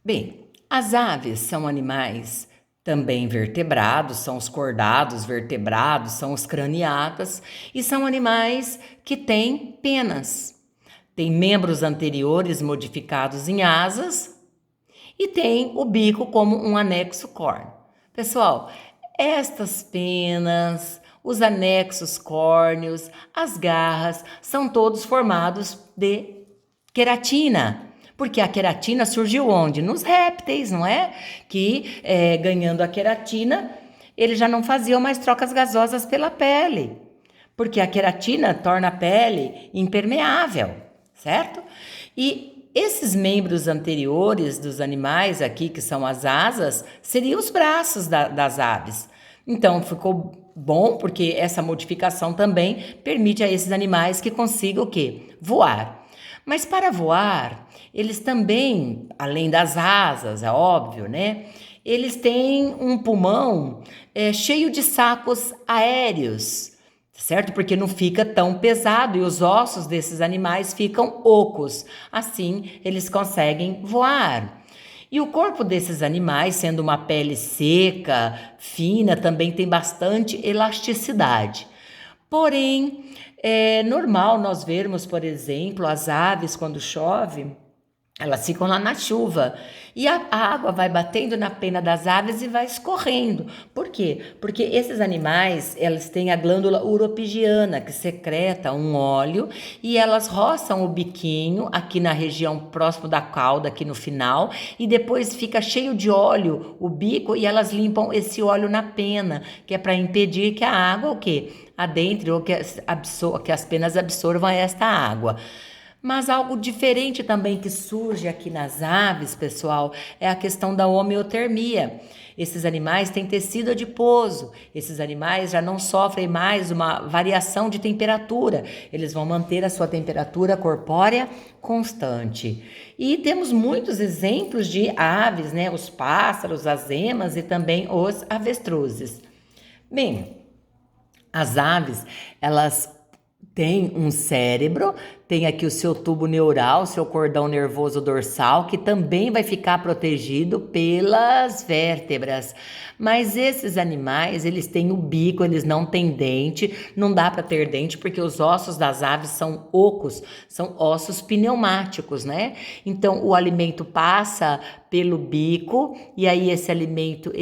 Bem, as aves são animais também vertebrados, são os cordados vertebrados, são os craniatas e são animais que têm penas. Tem membros anteriores modificados em asas e tem o bico como um anexo córneo. Pessoal, estas penas, os anexos córneos, as garras, são todos formados de queratina. Porque a queratina surgiu onde? Nos répteis, não é? Que ganhando a queratina, eles já não faziam mais trocas gasosas pela pele. Porque a queratina torna a pele impermeável, certo? E esses membros anteriores dos animais aqui, que são as asas, seriam os braços das aves. Então, ficou bom, porque essa modificação também permite a esses animais que consigam o quê? Voar. Mas para voar, eles também, além das asas, é óbvio, né? Eles têm um pulmão cheio de sacos aéreos, certo? Porque não fica tão pesado e os ossos desses animais ficam ocos. Assim, eles conseguem voar. E o corpo desses animais, sendo uma pele seca, fina, também tem bastante elasticidade. Porém, é normal nós vermos, por exemplo, as aves quando chove, elas ficam lá na chuva e a água vai batendo na pena das aves e vai escorrendo. Por quê? Porque esses animais, elas têm a glândula uropigiana que secreta um óleo e elas roçam o biquinho aqui na região próximo da cauda, aqui no final, e depois fica cheio de óleo o bico e elas limpam esse óleo na pena, que é para impedir que a água, o quê? Adentre ou que as penas absorvam esta água. Mas algo diferente também que surge aqui nas aves, pessoal, é a questão da homeotermia. Esses animais têm tecido adiposo, esses animais já não sofrem mais uma variação de temperatura, eles vão manter a sua temperatura corpórea constante. E temos muitos exemplos de aves, né? Os pássaros, as emas e também os avestruzes. Bem, as aves, elas têm um cérebro, tem aqui o seu tubo neural, seu cordão nervoso dorsal, que também vai ficar protegido pelas vértebras. Mas esses animais, eles têm o bico, eles não têm dente, não dá para ter dente porque os ossos das aves são ocos, são ossos pneumáticos, né? Então o alimento passa pelo bico e aí esse alimento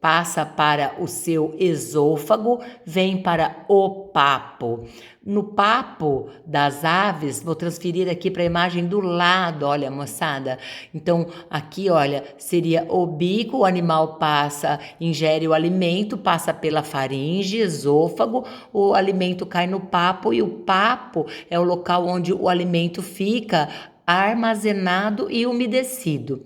passa para o seu esôfago, vem para o papo. No papo das aves, vou transferir aqui para a imagem do lado, olha, moçada. Então, aqui, olha, seria o bico, o animal passa, ingere o alimento, passa pela faringe, esôfago, o alimento cai no papo e o papo é o local onde o alimento fica armazenado e umedecido.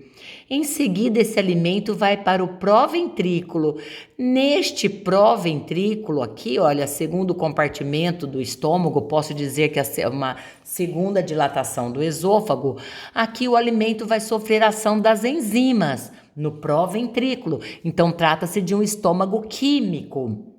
Em seguida, esse alimento vai para o proventrículo. Neste proventrículo aqui, olha, segundo compartimento do estômago, posso dizer que é uma segunda dilatação do esôfago, aqui o alimento vai sofrer ação das enzimas no proventrículo. Então, trata-se de um estômago químico.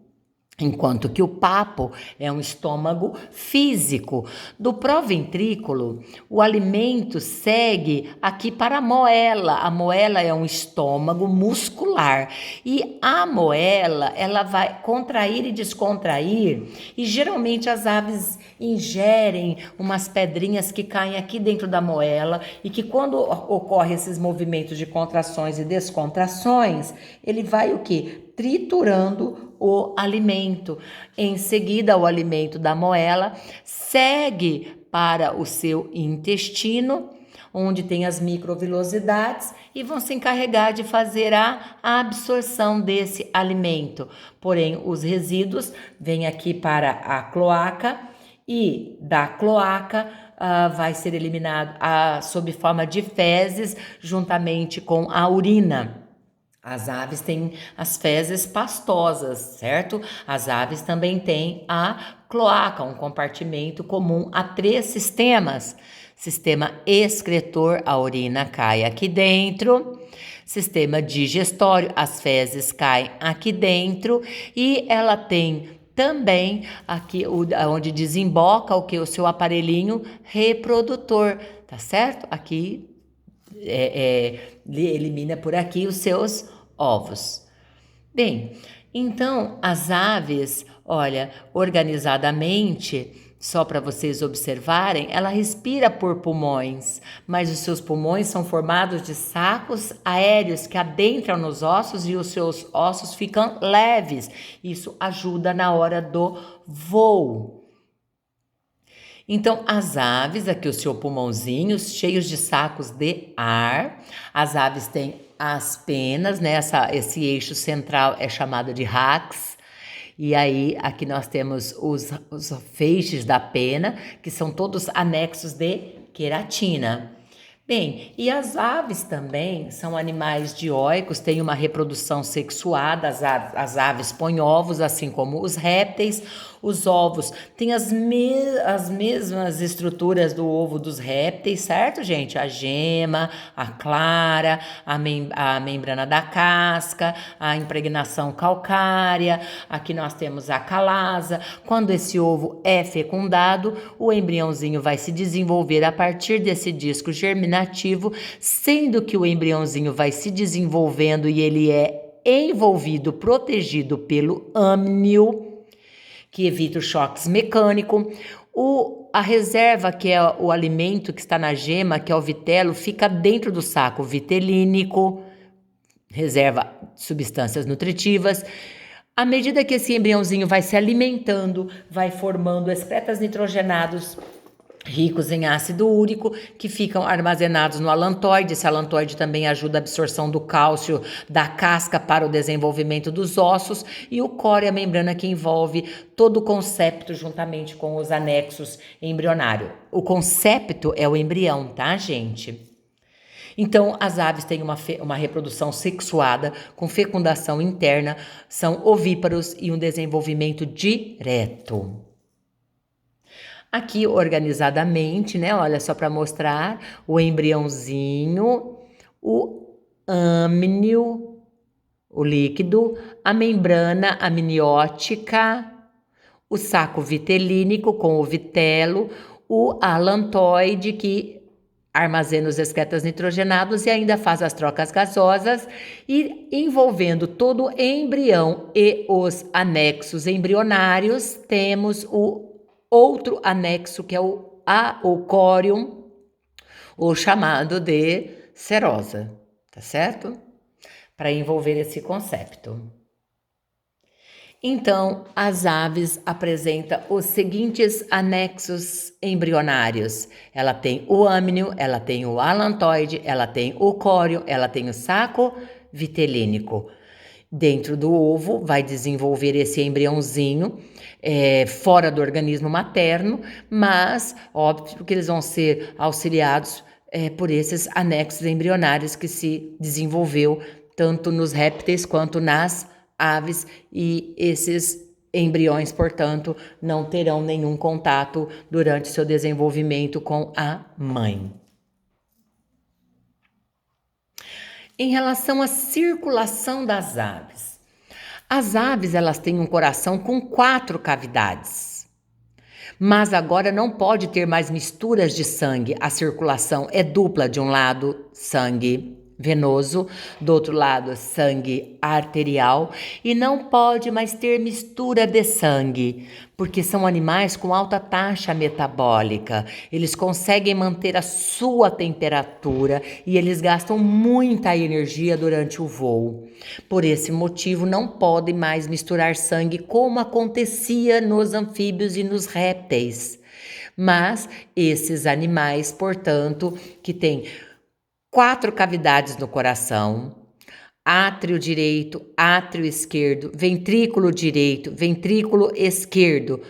Enquanto que o papo é um estômago físico. Do proventrículo, o alimento segue aqui para a moela. A moela é um estômago muscular. E a moela, ela vai contrair e descontrair. E geralmente as aves ingerem umas pedrinhas que caem aqui dentro da moela e que quando ocorrem esses movimentos de contrações e descontrações, ele vai o quê? Triturando o alimento. Em seguida, o alimento da moela segue para o seu intestino, onde tem as microvilosidades e vão se encarregar de fazer a absorção desse alimento. Porém, os resíduos vêm aqui para a cloaca e da cloaca vai ser eliminado sob forma de fezes, juntamente com a urina. As aves têm as fezes pastosas, certo? As aves também têm a cloaca, um compartimento comum a 3 sistemas. Sistema excretor, a urina cai aqui dentro. Sistema digestório, as fezes caem aqui dentro. E ela tem também aqui onde desemboca o seu aparelhinho reprodutor, tá certo? Aqui elimina por aqui os seus ovos. Bem, então as aves, olha, organizadamente, só para vocês observarem, ela respira por pulmões, mas os seus pulmões são formados de sacos aéreos que adentram nos ossos e os seus ossos ficam leves. Isso ajuda na hora do voo. Então, as aves, aqui o seu pulmãozinho, cheios de sacos de ar. As aves têm as penas, né? Esse eixo central é chamado de rax. E aí, aqui nós temos os feixes da pena, que são todos anexos de queratina. Bem, e as aves também são animais dioicos, têm uma reprodução sexuada, as aves põem ovos, assim como os répteis. Os ovos têm as mesmas estruturas do ovo dos répteis, certo, gente? A gema, a clara, a membrana da casca, a impregnação calcária. Aqui nós temos a calasa. Quando esse ovo é fecundado, o embriãozinho vai se desenvolver a partir desse disco germinativo, sendo que o embriãozinho vai se desenvolvendo e ele é envolvido, protegido pelo âmnio, que evita os choques mecânicos. A reserva, que é o alimento que está na gema, que é o vitelo, fica dentro do saco vitelínico, reserva substâncias nutritivas. À medida que esse embriãozinho vai se alimentando, vai formando excretas nitrogenados ricos em ácido úrico, que ficam armazenados no alantoide. Esse alantoide também ajuda a absorção do cálcio da casca para o desenvolvimento dos ossos, e o core é a membrana que envolve todo o concepto juntamente com os anexos embrionários. O concepto é o embrião, tá, gente? Então, as aves têm uma reprodução sexuada com fecundação interna, são ovíparos e um desenvolvimento direto. Aqui, organizadamente, né? Olha só para mostrar o embriãozinho, o âmnio, o líquido, a membrana amniótica, o saco vitelínico com o vitelo, o alantoide que armazena os excretas nitrogenados e ainda faz as trocas gasosas, e envolvendo todo o embrião e os anexos embrionários, temos o outro anexo, que é o aocórium, ou chamado de serosa, tá certo? Para envolver esse concepto. Então, as aves apresentam os seguintes anexos embrionários. Ela tem o âmnio, ela tem o alantoide, ela tem o córeo, ela tem o saco vitelínico. Dentro do ovo vai desenvolver esse embriãozinho, fora do organismo materno, mas óbvio que eles vão ser auxiliados por esses anexos embrionários que se desenvolveu tanto nos répteis quanto nas aves, e esses embriões, portanto, não terão nenhum contato durante seu desenvolvimento com a mãe. Em relação à circulação das aves, as aves elas têm um coração com 4 cavidades, mas agora não pode ter mais misturas de sangue. A circulação é dupla: de um lado sangue venoso, do outro lado sangue arterial, e não pode mais ter mistura de sangue, porque são animais com alta taxa metabólica. Eles conseguem manter a sua temperatura e eles gastam muita energia durante o voo. Por esse motivo, não podem mais misturar sangue como acontecia nos anfíbios e nos répteis. Mas esses animais, portanto, que têm 4 cavidades no coração: átrio direito, átrio esquerdo, ventrículo direito, ventrículo esquerdo.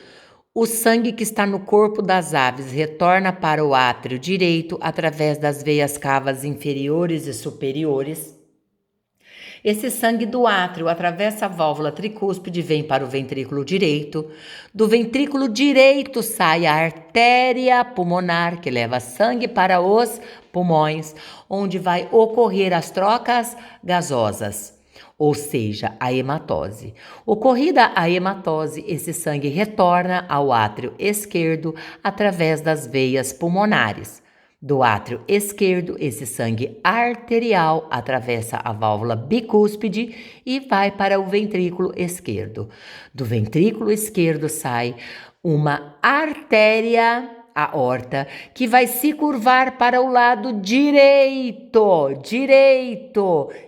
O sangue que está no corpo das aves retorna para o átrio direito através das veias cavas inferiores e superiores. Esse sangue do átrio atravessa a válvula tricúspide e vem para o ventrículo direito. Do ventrículo direito sai a artéria pulmonar, que leva sangue para os pulmões, onde vai ocorrer as trocas gasosas, ou seja, a hematose. Ocorrida a hematose, esse sangue retorna ao átrio esquerdo através das veias pulmonares. do átrio esquerdo, esse sangue arterial atravessa a válvula bicúspide e vai para o ventrículo esquerdo. Do ventrículo esquerdo sai uma artéria aorta que vai se curvar para o lado direito,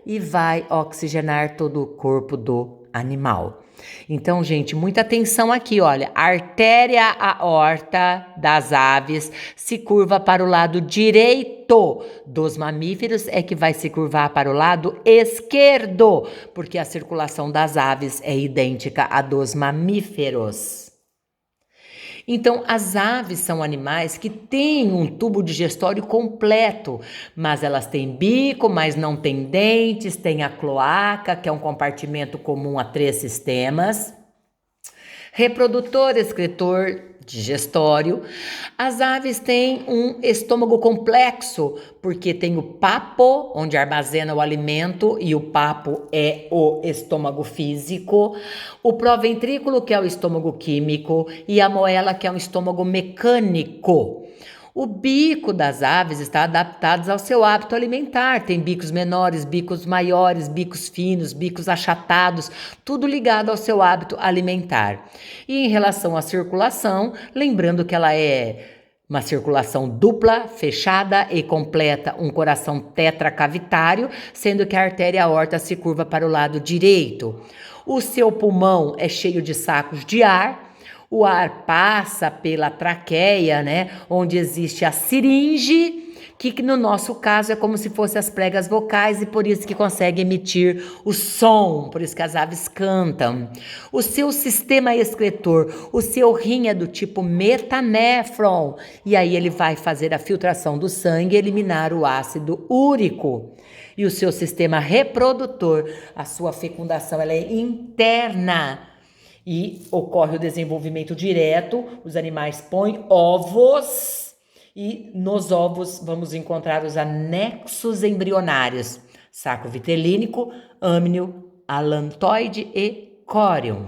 e vai oxigenar todo o corpo do animal. Então, gente, muita atenção aqui, olha, a artéria aorta das aves se curva para o lado direito, dos mamíferos é que vai se curvar para o lado esquerdo, porque a circulação das aves é idêntica à dos mamíferos. Então, as aves são animais que têm um tubo digestório completo, mas elas têm bico, mas não têm dentes, têm a cloaca, que é um compartimento comum a 3 sistemas, reprodutor, excretor, digestório. As aves têm um estômago complexo, porque tem o papo, onde armazena o alimento, e o papo é o estômago físico, o proventrículo, que é o estômago químico, e a moela, que é um estômago mecânico. O bico das aves está adaptado ao seu hábito alimentar. Tem bicos menores, bicos maiores, bicos finos, bicos achatados, tudo ligado ao seu hábito alimentar. E em relação à circulação, lembrando que ela é uma circulação dupla, fechada e completa, um coração tetracavitário, sendo que a artéria aorta se curva para o lado direito. O seu pulmão é cheio de sacos de ar. O ar passa pela traqueia, né, onde existe a siringe, que no nosso caso é como se fossem as pregas vocais e por isso que consegue emitir o som, por isso que as aves cantam. O seu sistema excretor, o seu rim é do tipo metanéfron, e aí ele vai fazer a filtração do sangue e eliminar o ácido úrico. E o seu sistema reprodutor, a sua fecundação, ela é interna. E ocorre o desenvolvimento direto, os animais põem ovos e nos ovos vamos encontrar os anexos embrionários, saco vitelínico, âmnio, alantoide e córion.